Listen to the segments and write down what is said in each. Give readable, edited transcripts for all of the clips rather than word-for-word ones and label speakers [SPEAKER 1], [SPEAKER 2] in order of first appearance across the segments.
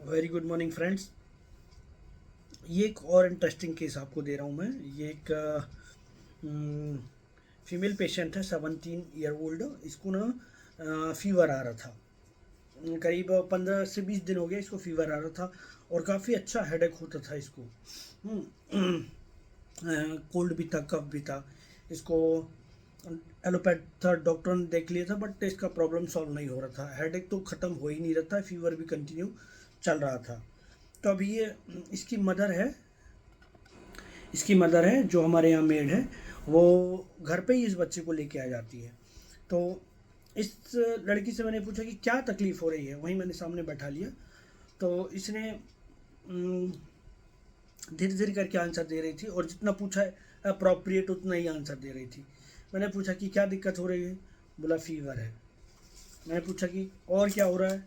[SPEAKER 1] Very good morning friends. ये एक और इंटरेस्टिंग केस आपको दे रहा हूँ मैं। ये एक फीमेल पेशेंट है, 17 ईयर ओल्ड। इसको ना फीवर आ रहा था। करीब 15 से 20 दिन हो गए इसको फीवर आ रहा था और काफ़ी अच्छा हेडेक होता था इसको। कोल्ड भी था, कफ भी था इसको। एलोपैथ था, डॉक्टर ने देख लिया था, बट इसका प्रॉब्लम सॉल्व नहीं हो रहा था। हेडेक तो ख़त्म हो ही नहीं रहा था, फीवर भी कंटिन्यू चल रहा था। तो अभी ये इसकी मदर है इसकी मदर है जो हमारे यहाँ मेड है, वो घर पे ही इस बच्चे को लेके आ जाती है। तो इस लड़की से मैंने पूछा कि क्या तकलीफ़ हो रही है, वहीं मैंने सामने बैठा लिया। तो इसने धीरे धीरे करके आंसर दे रही थी और जितना पूछा है अप्रोप्रिएट उतना ही आंसर दे रही थी। मैंने पूछा कि क्या दिक्कत हो रही है, बोला फीवर है। मैंने पूछा कि और क्या हो रहा है,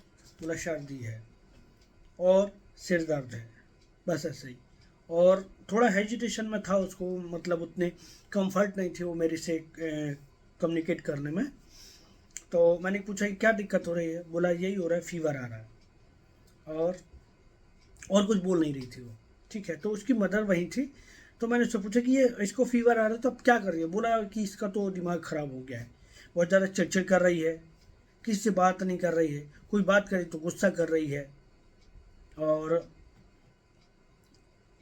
[SPEAKER 1] बोला सर्दी है और सिर दर्द है, बस ऐसे ही। और थोड़ा हेजिटेशन में था उसको, मतलब उतने कंफर्ट नहीं थी वो मेरे से कम्युनिकेट करने में। तो मैंने पूछा कि क्या दिक्कत हो रही है, बोला यही हो रहा है, फीवर आ रहा है। और कुछ बोल नहीं रही थी वो। ठीक है, तो उसकी मदर वहीं थी। तो मैंने उससे पूछा कि ये इसको फीवर आ रहा है तो अब क्या कर रही है, बोला कि इसका तो दिमाग ख़राब हो गया है, बहुत ज़्यादा चिड़चिड़ कर रही है, किसी से बात नहीं कर रही है, कोई बात करे तो गुस्सा कर रही है, और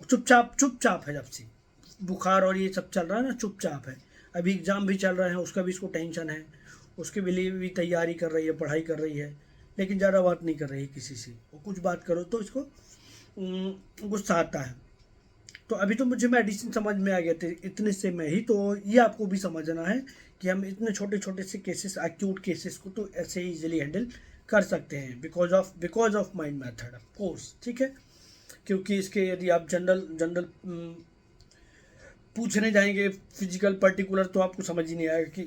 [SPEAKER 1] चुपचाप चुपचाप है। जब से बुखार और ये सब चल रहा है ना, चुपचाप है। अभी एग्ज़ाम भी चल रहे हैं, उसका भी इसको टेंशन है, उसके लिए भी तैयारी कर रही है, पढ़ाई कर रही है, लेकिन ज़्यादा बात नहीं कर रही है किसी से। और कुछ बात करो तो इसको गुस्सा आता है। तो अभी तो मुझे मेडिसिन समझ में आ गए थे इतने से में ही। तो ये आपको भी समझना है कि हम इतने छोटे छोटे से केसेस, एक्यूट केसेस को तो ऐसे ही इजीली हैंडल कर सकते हैं because of mind method of course. ठीक है, क्योंकि इसके यदि आप जनरल जनरल पूछने जाएंगे फिजिकल पर्टिकुलर तो आपको समझ ही नहीं आएगा कि,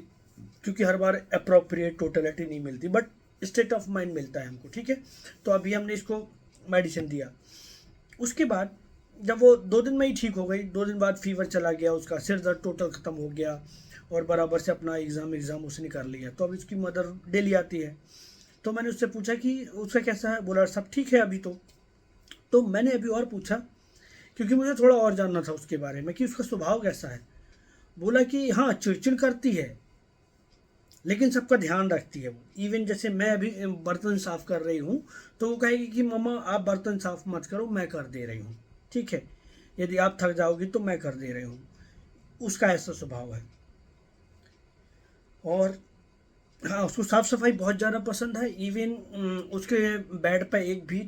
[SPEAKER 1] क्योंकि हर बार अप्रोप्रिएट टोटलिटी नहीं मिलती, बट स्टेट ऑफ माइंड मिलता है हमको। ठीक है, तो अभी हमने इसको मेडिसिन दिया। उसके बाद जब वो 2 दिन में ही ठीक हो गई, 2 दिन बाद फीवर चला गया, उसका सिर दर्द टोटल ख़त्म हो गया और बराबर से अपना एग्ज़ाम उसने कर लिया। तो अब इसकी मदर डेली आती है। तो मैंने उससे पूछा कि उसका कैसा है, बोला सब ठीक है अभी तो मैंने अभी और पूछा, क्योंकि मुझे थोड़ा और जानना था उसके बारे में कि उसका स्वभाव कैसा है। बोला कि हाँ, चिड़चिड़ करती है लेकिन सबका ध्यान रखती है वो। इवन जैसे मैं अभी बर्तन साफ़ कर रही हूँ तो वो कहेगी कि मम्मा आप बर्तन साफ़ मत करो, मैं कर दे रही हूँ। ठीक है, यदि आप थक जाओगी तो मैं कर दे रही हूँ। उसका ऐसा स्वभाव है। और हाँ, उसको साफ़ सफाई बहुत ज़्यादा पसंद है। इवन उसके बेड पे एक भी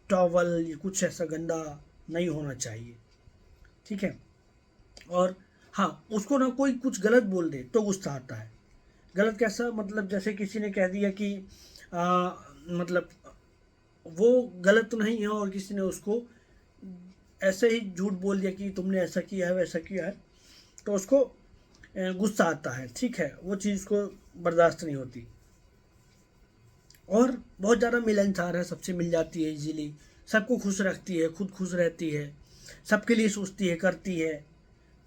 [SPEAKER 1] टॉवल या कुछ ऐसा गंदा नहीं होना चाहिए। ठीक है, और हाँ, उसको ना कोई कुछ गलत बोल दे तो गुस्सा आता है। गलत कैसा, मतलब जैसे किसी ने कह दिया कि मतलब वो गलत तो नहीं है और किसी ने उसको ऐसे ही झूठ बोल दिया कि तुमने ऐसा किया है वैसा किया है, तो उसको गुस्सा आता है। ठीक है, वो चीज़ को बर्दाश्त नहीं होती। और बहुत ज़्यादा मिलनसार है, सबसे मिल जाती है इजीली, सबको खुश रखती है, खुद खुश रहती है, सबके लिए सोचती है, करती है।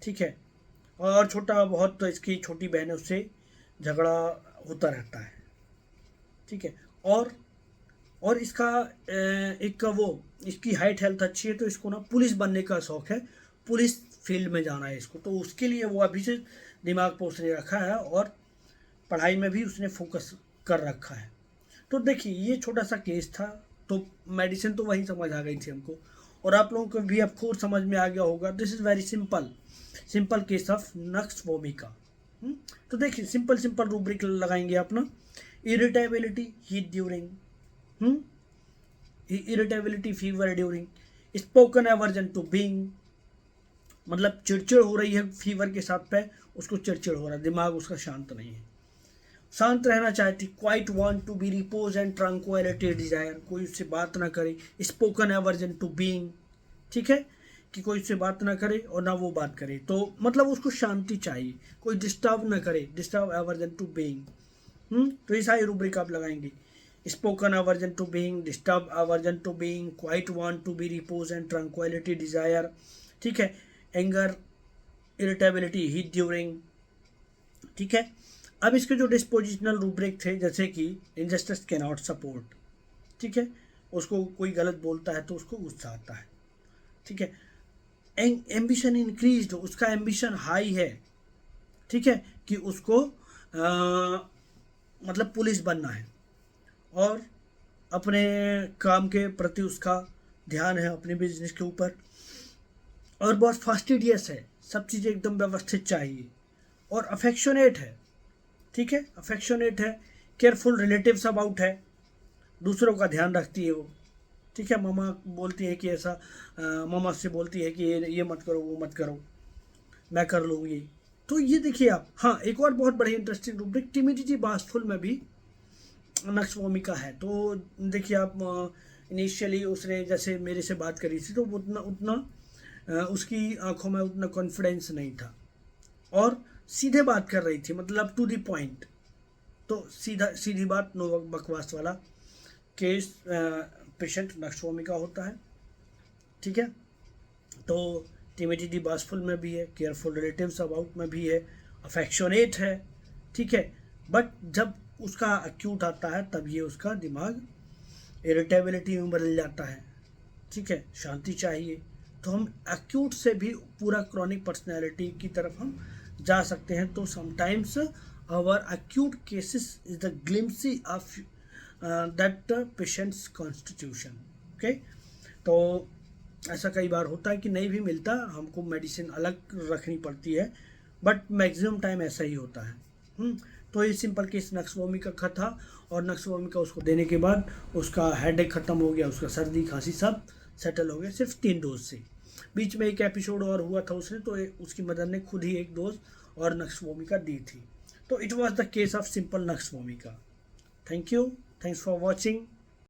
[SPEAKER 1] ठीक है, और छोटा बहुत तो इसकी छोटी बहन है, उससे झगड़ा होता रहता है। ठीक है, और इसका एक वो, इसकी हाइट हेल्थ अच्छी है तो इसको ना पुलिस बनने का शौक है, पुलिस फील्ड में जाना है इसको। तो उसके लिए वो अभी से दिमाग पर उसने रखा है और पढ़ाई में भी उसने फोकस कर रखा है। तो देखिए, ये छोटा सा केस था। तो मेडिसिन तो वही समझ आ गई थी हमको, और आप लोगों को भी ऑफ कोर्स समझ में आ गया होगा। This is very simple simple case of nux vomica. तो देखिए, सिंपल सिंपल रूब्रिक लगाएंगे अपना। Irritability heat during, irritability fever during, spoken aversion to being, मतलब चिड़चिड़ हो रही है फीवर के साथ पे, उसको चिड़चिड़ हो रहा है, दिमाग उसका शांत नहीं है, शांत रहना चाहती, quite want to be repose and tranquillity desire, कोई उससे बात ना करे, स्पोकन एवर्जन टू बीइंग। ठीक है, कि कोई उससे बात ना करे और ना वो बात करे, तो मतलब उसको शांति चाहिए, कोई डिस्टर्ब ना करे, डिस्टर्ब एवर्जन टू बीइंग। तो ये सारी रूब्रिक आप लगाएंगे। Spoken aversion to being, disturb aversion to being, quite want to be repose and tranquillity desire. ठीक है, एंगर, इरिटेबिलिटी, हीट ड्यूरिंग। ठीक है, अब इसके जो डिस्पोजिशनल रूब्रिक थे, जैसे कि इनजस्टिस कैन नॉट सपोर्ट। ठीक है, उसको कोई गलत बोलता है तो उसको गुस्सा आता है, ठीक है। एम्बिशन इंक्रीज्ड, उसका एम्बिशन हाई है, ठीक है, कि उसको मतलब पुलिस बनना है और अपने काम के प्रति उसका ध्यान है, अपने बिजनेस के ऊपर, और बहुत फास्टिडियस है, सब चीज़ें एकदम व्यवस्थित चाहिए, और अफेक्शनेट है, ठीक है, अफेक्शनेट है, केयरफुल रिलेटिव्स अबाउट है, दूसरों का ध्यान रखती है वो, ठीक है। मामा बोलती है कि ऐसा, मामा से बोलती है कि ये मत करो, वो मत करो, मैं कर लूँगी। तो ये देखिए आप, हाँ, एक और बहुत बड़ी इंटरेस्टिंग रूब्रिक टिमिडिटी बाशफुल में भी नक्श भूमिका है। तो देखिए आप, इनिशियली उसने जैसे मेरे से बात करी थी तो उतना उतना उसकी आंखों में उतना कॉन्फिडेंस नहीं था, और सीधे बात कर रही थी, मतलब टू द पॉइंट। तो सीधी बात, नो बकवास वाला केस पेशेंट नक्श भूमिका होता है, ठीक है। तो टिमिडिटी बाशफुल में भी है, केयरफुल रिलेटिव्स अबाउट में भी है, अफेक्शनेट है, ठीक है। बट जब उसका एक्यूट आता है तब ये उसका दिमाग इरिटेबिलिटी में बदल जाता है, ठीक है, शांति चाहिए। तो हम एक्यूट से भी पूरा क्रॉनिक पर्सनैलिटी की तरफ हम जा सकते हैं। तो sometimes our acute cases is the glimpse of that patient's constitution, okay. तो ऐसा कई बार होता है कि नहीं भी मिलता, हमको मेडिसिन अलग रखनी पड़ती है, बट मैक्सिमम टाइम ऐसा ही होता है। तो ये सिंपल केस नक्श भूमिका का था, और नक्श भूमिका उसको देने के बाद उसका हेडेक ख़त्म हो गया, उसका सर्दी खांसी सब सेटल हो गया, सिर्फ 3 डोज से। बीच में एक एपिसोड और हुआ था उसने, तो उसकी मदर ने खुद ही 1 डोज और नक्श भूमिका दी थी। तो it was the case of simple नक्श भूमिका। Thank you, thanks for watching.